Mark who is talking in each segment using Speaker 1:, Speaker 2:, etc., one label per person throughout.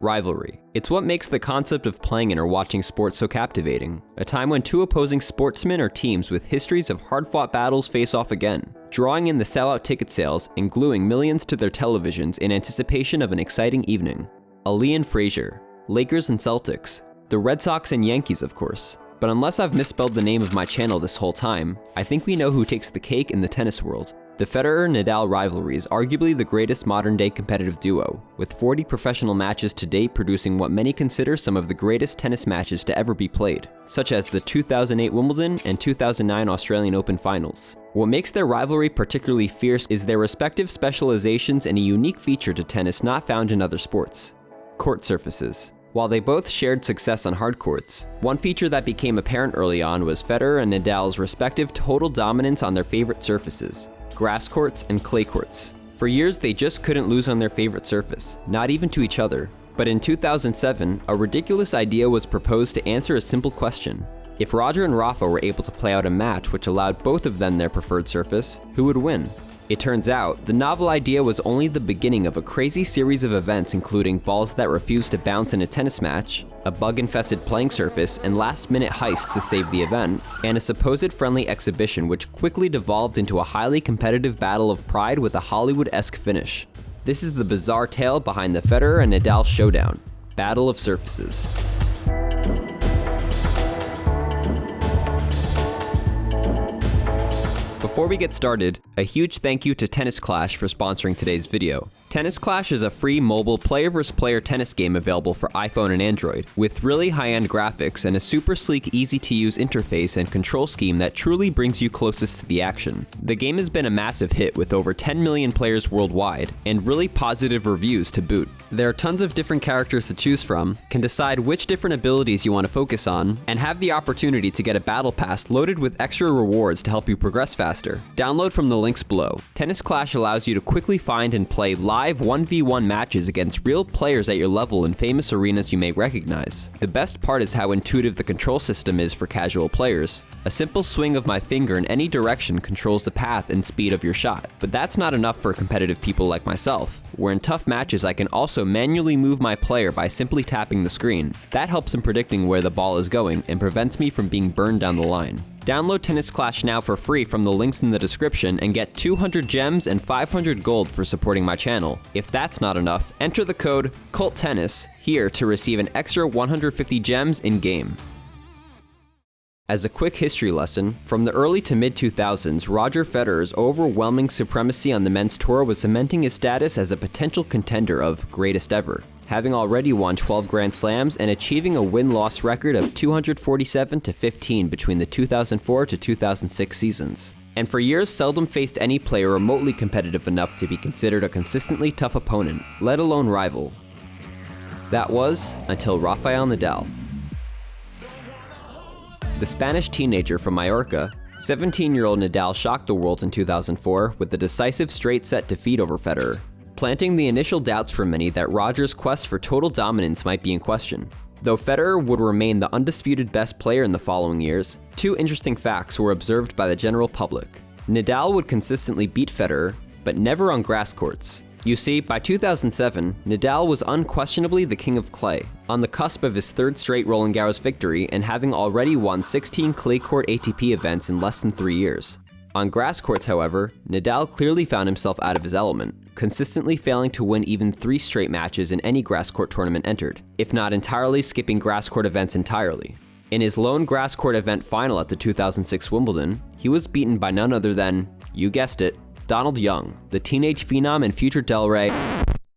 Speaker 1: Rivalry. It's what makes the concept of playing in or watching sports so captivating. A time when two opposing sportsmen or teams with histories of hard-fought battles face off again, drawing in the sellout ticket sales and gluing millions to their televisions in anticipation of an exciting evening. Ali and Frazier, Lakers and Celtics, the Red Sox and Yankees, of course. But unless I've misspelled the name of my channel this whole time, I think we know who takes the cake in the tennis world. The Federer-Nadal rivalry is arguably the greatest modern-day competitive duo, with 40 professional matches to date producing what many consider some of the greatest tennis matches to ever be played, such as the 2008 Wimbledon and 2009 Australian Open finals. What makes their rivalry particularly fierce is their respective specializations and a unique feature to tennis not found in other sports: court surfaces. While they both shared success on hard courts, one feature that became apparent early on was Federer and Nadal's respective total dominance on their favorite surfaces: grass courts and clay courts. For years, they just couldn't lose on their favorite surface, not even to each other. But in 2007, a ridiculous idea was proposed to answer a simple question. If Roger and Rafa were able to play out a match which allowed both of them their preferred surface, who would win? It turns out, the novel idea was only the beginning of a crazy series of events, including balls that refused to bounce in a tennis match, a bug-infested playing surface, and last-minute heists to save the event, and a supposed friendly exhibition which quickly devolved into a highly competitive battle of pride with a Hollywood-esque finish. This is the bizarre tale behind the Federer and Nadal showdown: Battle of Surfaces. Before we get started, a huge thank you to Tennis Clash for sponsoring today's video. Tennis Clash is a free mobile player-versus-player tennis game available for iPhone and Android, with really high-end graphics and a super sleek, easy-to-use interface and control scheme that truly brings you closest to the action. The game has been a massive hit with over 10 million players worldwide, and really positive reviews to boot. There are tons of different characters to choose from, can decide which different abilities you want to focus on, and have the opportunity to get a battle pass loaded with extra rewards to help you progress faster. Download from the links below. Tennis Clash allows you to quickly find and play live 1v1 matches against real players at your level in famous arenas you may recognize. The best part is how intuitive the control system is for casual players. A simple swing of my finger in any direction controls the path and speed of your shot. But that's not enough for competitive people like myself, where in tough matches I can also manually move my player by simply tapping the screen. That helps in predicting where the ball is going and prevents me from being burned down the line. Download Tennis Clash now for free from the links in the description and get 200 gems and 500 gold for supporting my channel. If that's not enough, enter the code CULTTENNIS here to receive an extra 150 gems in-game. As a quick history lesson, from the early to mid-2000s, Roger Federer's overwhelming supremacy on the men's tour was cementing his status as a potential contender of greatest ever, having already won 12 Grand Slams and achieving a win-loss record of 247-15 between the 2004 to 2006 seasons. And for years seldom faced any player remotely competitive enough to be considered a consistently tough opponent, let alone rival. That was until Rafael Nadal. The Spanish teenager from Mallorca, 17-year-old Nadal shocked the world in 2004 with a decisive straight-set defeat over Federer, planting the initial doubts for many that Roger's quest for total dominance might be in question. Though Federer would remain the undisputed best player in the following years, two interesting facts were observed by the general public. Nadal would consistently beat Federer, but never on grass courts. You see, by 2007, Nadal was unquestionably the king of clay, on the cusp of his third straight Roland Garros victory and having already won 16 clay court ATP events in less than 3 years. On grass courts, however, Nadal clearly found himself out of his element, consistently failing to win even 3 straight matches in any grass court tournament entered, if not entirely skipping grass court events entirely. In his lone grass court event final at the 2006 Wimbledon, he was beaten by none other than, you guessed it, Donald Young, the teenage phenom and future Del Rey.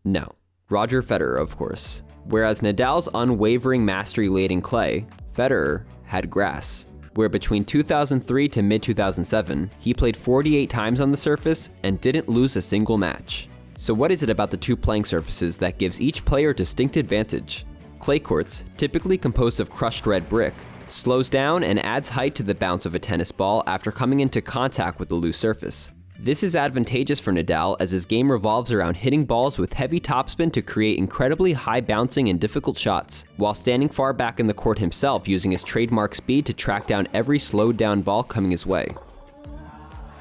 Speaker 1: No, Roger Federer, of course. Whereas Nadal's unwavering mastery laid in clay, Federer had grass, where between 2003 to mid-2007, he played 48 times on the surface and didn't lose a single match. So what is it about the two playing surfaces that gives each player a distinct advantage? Clay courts, typically composed of crushed red brick, slows down and adds height to the bounce of a tennis ball after coming into contact with the loose surface. This is advantageous for Nadal as his game revolves around hitting balls with heavy topspin to create incredibly high bouncing and difficult shots, while standing far back in the court himself using his trademark speed to track down every slowed down ball coming his way.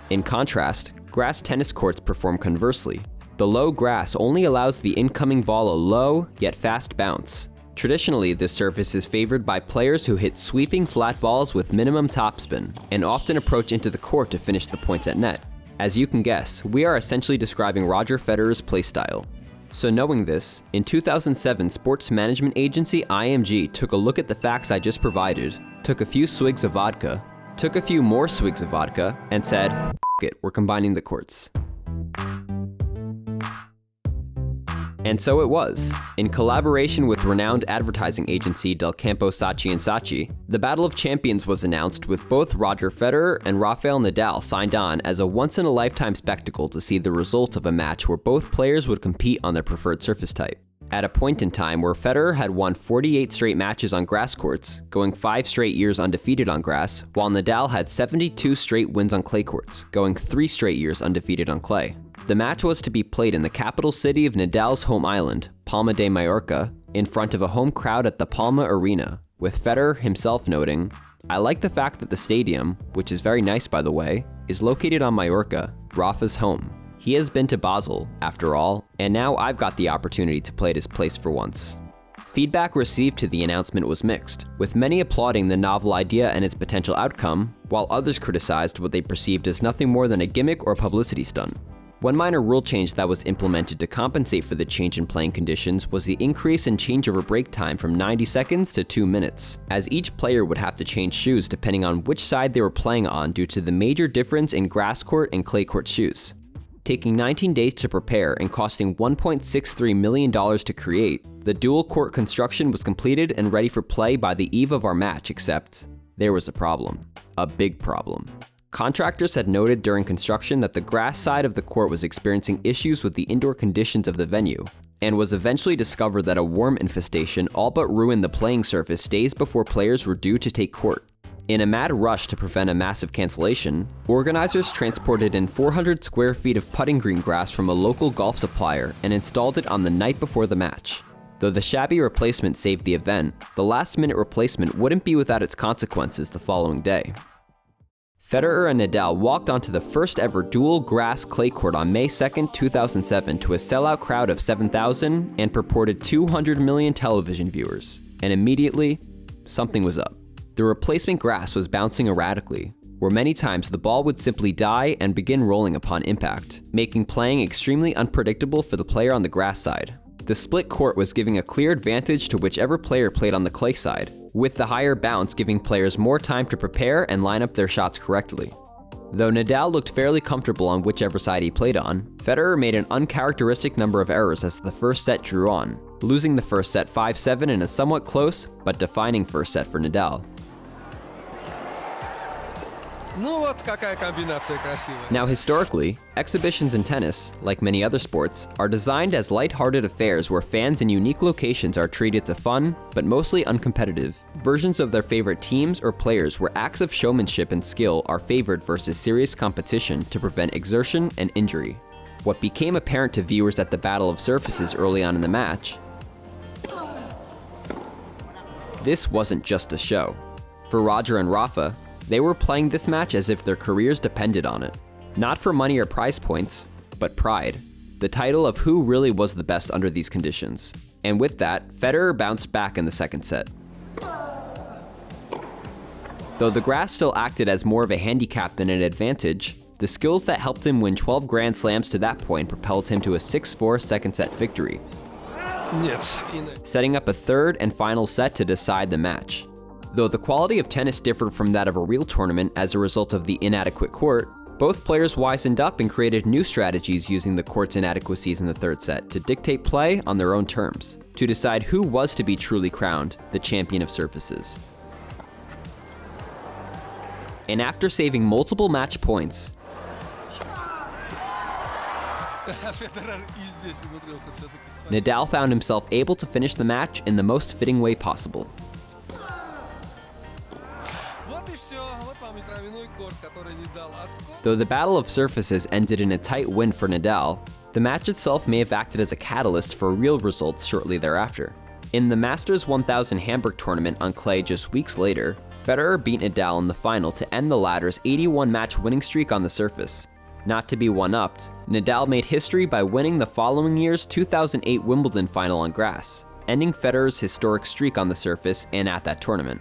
Speaker 1: In contrast, grass tennis courts perform conversely. The low grass only allows the incoming ball a low, yet fast bounce. Traditionally, this surface is favored by players who hit sweeping flat balls with minimum topspin, and often approach into the court to finish the points at net. As you can guess, we are essentially describing Roger Federer's playstyle. So knowing this, in 2007, sports management agency IMG took a look at the facts I just provided, took a few swigs of vodka, took a few more swigs of vodka, and said, "F it, we're combining the courts." And so it was. In collaboration with renowned advertising agency Del Campo Saatchi & Saatchi, the Battle of Champions was announced with both Roger Federer and Rafael Nadal signed on as a once-in-a-lifetime spectacle to see the result of a match where both players would compete on their preferred surface type. At a point in time where Federer had won 48 straight matches on grass courts, going 5 straight years undefeated on grass, while Nadal had 72 straight wins on clay courts, going 3 straight years undefeated on clay. The match was to be played in the capital city of Nadal's home island, Palma de Mallorca, in front of a home crowd at the Palma Arena, with Federer himself noting, "I like the fact that the stadium, which is very nice by the way, is located on Mallorca, Rafa's home. He has been to Basel, after all, and now I've got the opportunity to play at his place for once." Feedback received to the announcement was mixed, with many applauding the novel idea and its potential outcome, while others criticized what they perceived as nothing more than a gimmick or publicity stunt. One minor rule change that was implemented to compensate for the change in playing conditions was the increase in changeover break time from 90 seconds to 2 minutes, as each player would have to change shoes depending on which side they were playing on due to the major difference in grass court and clay court shoes. Taking 19 days to prepare and costing $1.63 million to create, the dual court construction was completed and ready for play by the eve of our match, except there was a problem. A big problem. Contractors had noted during construction that the grass side of the court was experiencing issues with the indoor conditions of the venue, and was eventually discovered that a worm infestation all but ruined the playing surface days before players were due to take court. In a mad rush to prevent a massive cancellation, organizers transported in 400 square feet of putting green grass from a local golf supplier and installed it on the night before the match. Though the shabby replacement saved the event, the last-minute replacement wouldn't be without its consequences the following day. Federer and Nadal walked onto the first ever dual grass clay court on May 2, 2007 to a sellout crowd of 7,000 and purported 200 million television viewers. And immediately, something was up. The replacement grass was bouncing erratically, where many times the ball would simply die and begin rolling upon impact, making playing extremely unpredictable for the player on the grass side. The split court was giving a clear advantage to whichever player played on the clay side, with the higher bounce giving players more time to prepare and line up their shots correctly. Though Nadal looked fairly comfortable on whichever side he played on, Federer made an uncharacteristic number of errors as the first set drew on, losing the first set 5-7 in a somewhat close but defining first set for Nadal. Now historically, exhibitions in tennis, like many other sports, are designed as light-hearted affairs where fans in unique locations are treated to fun, but mostly uncompetitive, versions of their favorite teams or players where acts of showmanship and skill are favored versus serious competition to prevent exertion and injury. What became apparent to viewers at the Battle of Surfaces early on in the match, this wasn't just a show. For Roger and Rafa, they were playing this match as if their careers depended on it. Not for money or prize points, but pride. The title of who really was the best under these conditions. And with that, Federer bounced back in the second set. Though the grass still acted as more of a handicap than an advantage, the skills that helped him win 12 Grand Slams to that point propelled him to a 6-4 second set victory, setting up a third and final set to decide the match. Though the quality of tennis differed from that of a real tournament as a result of the inadequate court, both players wisened up and created new strategies using the court's inadequacies in the third set to dictate play on their own terms, to decide who was to be truly crowned the champion of surfaces. And after saving multiple match points, Nadal found himself able to finish the match in the most fitting way possible. Though the Battle of Surfaces ended in a tight win for Nadal, the match itself may have acted as a catalyst for real results shortly thereafter. In the Masters 1000 Hamburg tournament on clay just weeks later, Federer beat Nadal in the final to end the latter's 81-match winning streak on the surface. Not to be one-upped, Nadal made history by winning the following year's 2008 Wimbledon final on grass, ending Federer's historic streak on the surface and at that tournament.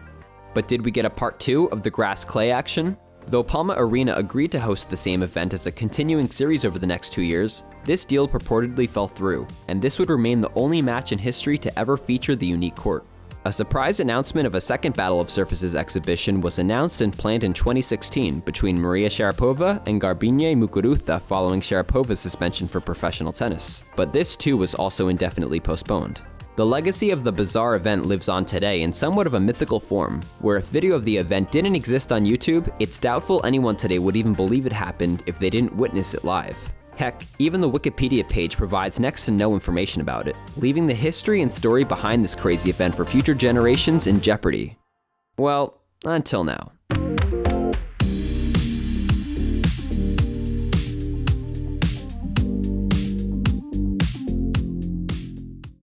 Speaker 1: But did we get a part 2 of the grass-clay action? Though Palma Arena agreed to host the same event as a continuing series over the next 2 years, this deal purportedly fell through, and this would remain the only match in history to ever feature the unique court. A surprise announcement of a second Battle of Surfaces exhibition was announced and planned in 2016 between Maria Sharapova and Garbiñe Muguruza following Sharapova's suspension for professional tennis, but this too was also indefinitely postponed. The legacy of the bizarre event lives on today in somewhat of a mythical form, where if video of the event didn't exist on YouTube, it's doubtful anyone today would even believe it happened if they didn't witness it live. Heck, even the Wikipedia page provides next to no information about it, leaving the history and story behind this crazy event for future generations in jeopardy. Well, until now.